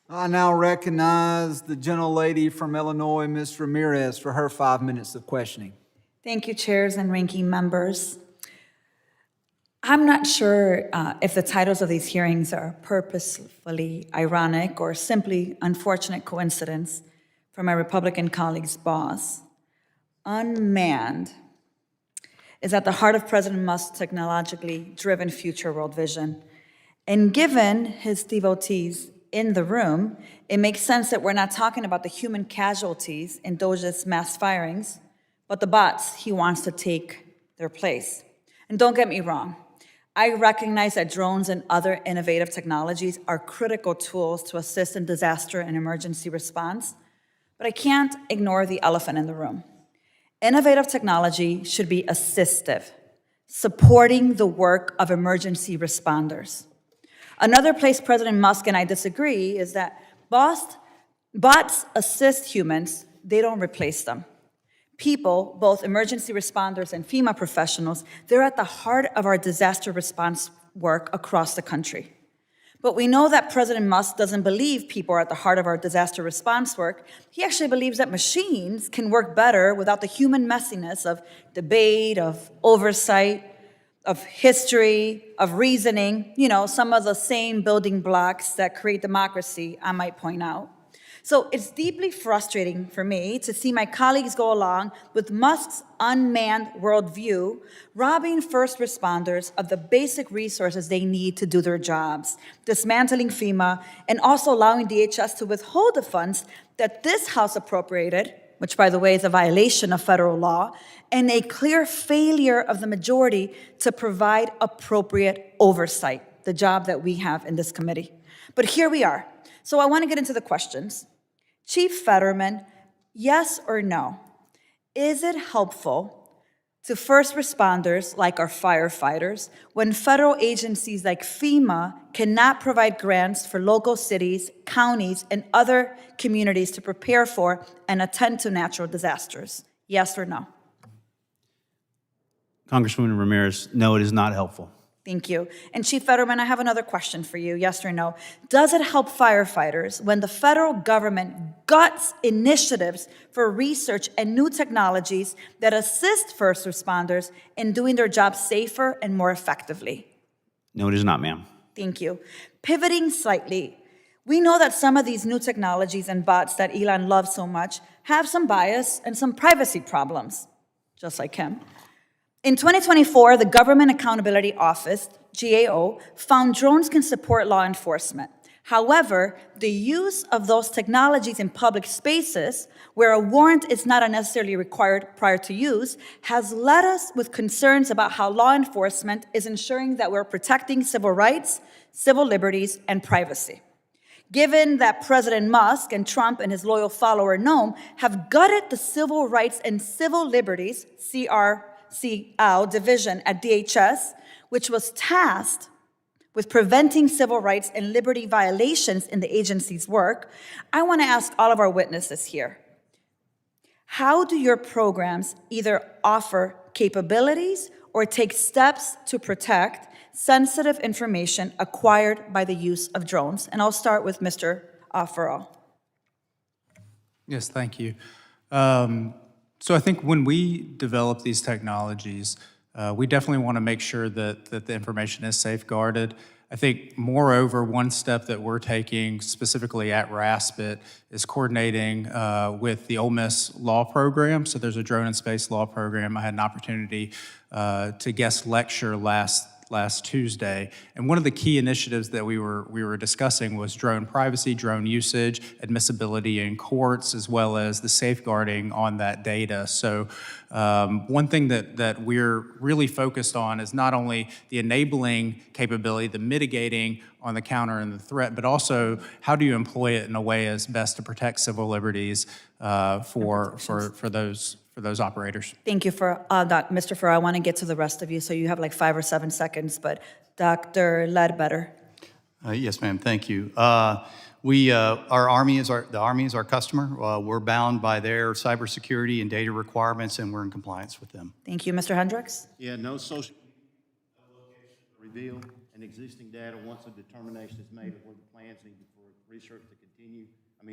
I now recognize the gentlelady from Illinois, Ms. Ramirez, for her 5 minutes of questioning. Thank you, chairs and ranking members. I'm not sure if the titles of these hearings are purposefully ironic or simply unfortunate coincidence for my Republican colleague's boss. Unmanned is at the heart of President Musk's technologically driven future world vision. And given his devotees in the room, it makes sense that we're not talking about the human casualties in DOGE's mass firings, but the bots he wants to take their place. And don't get me wrong, I recognize that drones and other innovative technologies are critical tools to assist in disaster and emergency response, but I can't ignore the elephant in the room. Innovative technology should be assistive, supporting the work of emergency responders. Another place President Musk and I disagree is that bots assist humans, they don't replace them. People, both emergency responders and FEMA professionals, they're at the heart of our disaster response work across the country. But we know that President Musk doesn't believe people are at the heart of our disaster response work. He actually believes that machines can work better without the human messiness of debate, of oversight, of history, of reasoning, some of the same building blocks that create democracy, I might point out. So it's deeply frustrating for me to see my colleagues go along with Musk's unmanned worldview, robbing first responders of the basic resources they need to do their jobs, dismantling FEMA, and also allowing DHS to withhold the funds that this House appropriated, which, by the way, is a violation of federal law, and a clear failure of the majority to provide appropriate oversight, the job that we have in this committee. But here we are. So I want to get into the questions. Chief Fetterman, yes or no? Is it helpful to first responders like our firefighters when federal agencies like FEMA cannot provide grants for local cities, counties, and other communities to prepare for and attend to natural disasters? Yes or no? Congresswoman Ramirez, no, it is not helpful. Thank you. And Chief Fetterman, I have another question for you, yes or no? Does it help firefighters when the federal government guts initiatives for research and new technologies that assist first responders in doing their jobs safer and more effectively? No, it is not, ma'am. Thank you. Pivoting slightly, we know that some of these new technologies and bots that Elon loves so much have some bias and some privacy problems, just like him. In 2024, the Government Accountability Office, GAO, found drones can support law enforcement. However, the use of those technologies in public spaces, where a warrant is not necessarily required prior to use, has led us with concerns about how law enforcement is ensuring that we're protecting civil rights, civil liberties, and privacy. Given that President Musk and Trump and his loyal follower Noam have gutted the Civil Rights and Civil Liberties, CRCL division at DHS, which was tasked with preventing civil rights and liberty violations in the agency's work, I want to ask all of our witnesses here, how do your programs either offer capabilities or take steps to protect sensitive information acquired by the use of drones? And I'll start with Mr. Farrell. Yes, thank you. So I think when we develop these technologies, we definitely want to make sure that the information is safeguarded. I think, moreover, one step that we're taking specifically at RASPIT is coordinating with the Ole Miss Law Program. So there's a drone and space law program. I had an opportunity to guest lecture last Tuesday, and one of the key initiatives that we were discussing was drone privacy, drone usage, admissibility in courts, as well as the safeguarding on that data. So one thing that we're really focused on is not only the enabling capability, the mitigating on the counter and the threat, but also how do you employ it in a way as best to protect civil liberties for those operators. Thank you for Mr. Farrar. I want to get to the rest of you, so you have like 5 or 7 seconds, but Dr. Ledbetter. Yes, ma'am, thank you. Our Army is our customer. We're bound by their cybersecurity and data requirements, and we're in compliance with them. Thank you, Mr. Hendricks. Yeah, no social location revealed, and existing data once a determination is made of where the plans need for research to continue. continue,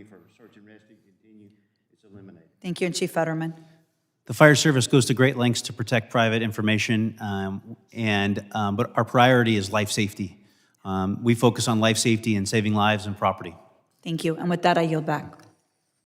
for search and rescue to continue, it's eliminated. Thank you, and Chief Fetterman. The fire service goes to great lengths to protect private information, but our priority is life safety. We focus on life safety and saving lives and property. Thank you, and with that, I yield back.